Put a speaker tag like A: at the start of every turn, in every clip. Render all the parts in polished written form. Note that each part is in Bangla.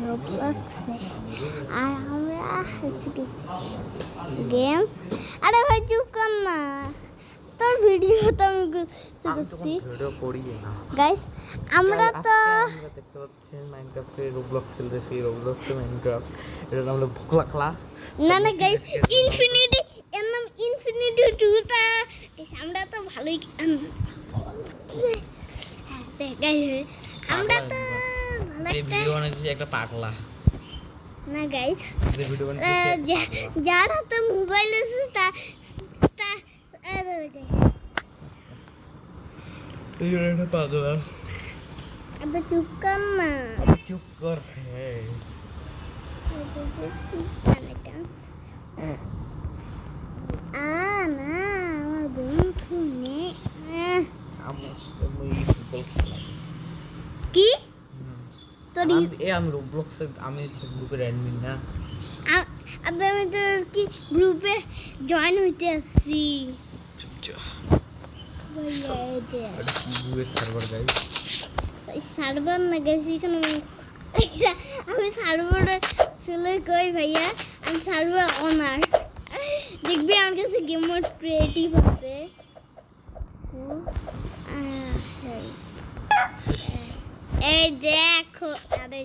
A: রোবলক্সে আর আমরা গেম। আরে ভাই চুপ কর না, তোর ভিডিও তো আমি দেখছি
B: ভিডিও করি না
A: গাইস। আমরা তো
B: দেখতে পাচ্ছেন মাইনক্রাফটে রোবলক্স খেলতেছি, রোবলক্সে মাইনক্রাফট, এটা নাম হলো ভোকলাকলা।
A: না না গাইস, ইনফিনিটি এর নাম ইনফিনিটি 2টা। আমরা তো ভালোই গাইস, আমরা তো ভালো
B: এই ভিডিও বানাচ্ছি একটা পাগলা
A: না গাইস।
B: এই ভিডিও বানাচ্ছি
A: যার হাতে মোবাইল আছে তা
B: এই একটা পাগলা।
A: আবে চুপ কর না,
B: চুপ কর। হ্যাঁ
A: না আমার বন্ধু নেই। কি তোর
B: আমি রোবলক্সে আমি গ্রুপের অ্যাডমিন না।
A: আবে আমি তোর কি গ্রুপে জয়েন হইতে আসছি।
B: সার্ভার গাইস,
A: সার্ভার না গাইস, এখানে আমি সার্ভার চলে কই ভাইয়া, আমি সার্ভার অনার। দেখবি আমার কাছে গেম মোড ক্রিয়েটিভ আছে। এই দেখো, আরে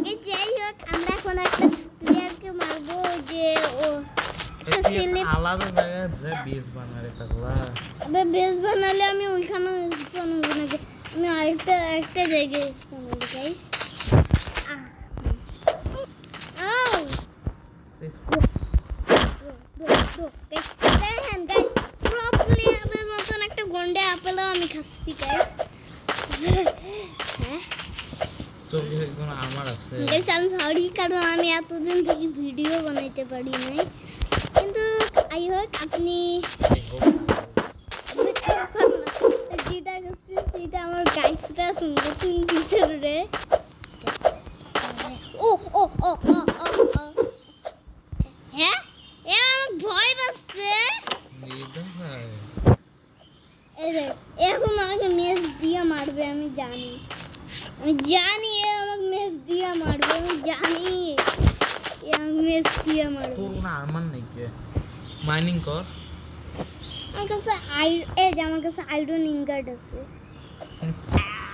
A: এই যাই হোক, আমরা এখন একটা প্লেয়ারকে মারবো যে ও
B: আলাদা জায়গায় বেস বানারে পাগলা।
A: আবে বেস বানালে আমি ওইখানে স্পন হব না, আমি আরেকটা জায়গায় স্পন হব গাইস। একটা গন্ডে আপেলও আমি খাচ্ছি গাইস।
B: তোর কাছে কোনো আমার আছে
A: গাইস? আমি সরি, কারণ আমি এতদিন থেকে ভিডিও বানাইতে পারি নাই, কিন্তু আই হোক আপনি যেটা করছি সেটা আমার গাইসটা শুনবো। তুমি কিসের রে? ও ও ও ও ও হ্যাঁ, এ আমার ভয় পাচ্ছে। এখন আমাকে মেস দিয়ে মারবে, আমি জানি এ আমাকে মেস দিয়ে মারবে, আমি জানি এ আমাকে মেস দিয়ে মারবে।
B: তোর না আমার নাই কে মাইনিং কর।
A: আমার কাছে আমার কাছে আয়রন ইনগট আছে,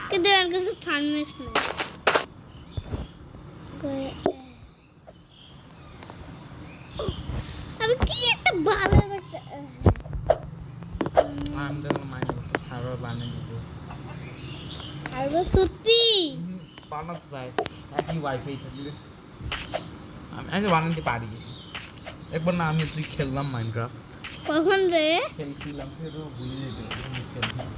A: কিন্তু আমার কাছে ফার্মেস নেই। আমি কি একটা ভালো একটা
B: আমি তো মাইনিং করতে সার্ভার বানিয়ে দিব।
A: সার্ভার সত্যি
B: বানাতে চাই, একই ওয়াইফাই থাকলে আমি বানাতে পারি। একবার না আমি তুই খেললাম মাইনক্রাফট।
A: কখন রে?
B: খেলছিলাম, সেটা ভুলে যেতে খেললাম।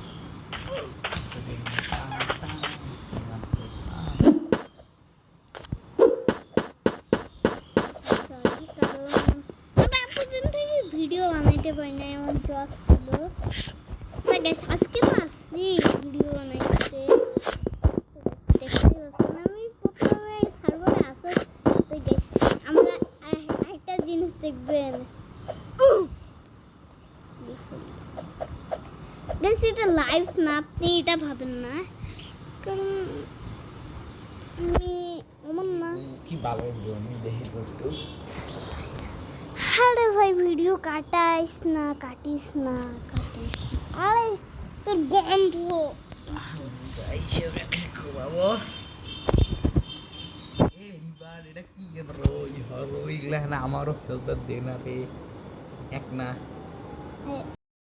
A: ভিডিও বানাইতে পারি না, এমন জব ছিল না গাইস। আজকে তো আসছি ভিডিও বানাইতে, দেখতে পাচ্ছেন আমি প্রথমে সার্ভারে আসা। তো গাইস আমরা একটা জিনিস দেখবেন গাইস, এটা লাইভ না, আপনি এটা ভাবেন না, কারণ আমি এমন না
B: কি ভালো ভিডিও আমি দেখি একটু।
A: আরে ভাই ভিডিও কাটিস না। আরে তোর গন্ধ
B: এটা কি আমারও খেলতে দে না রে, এক না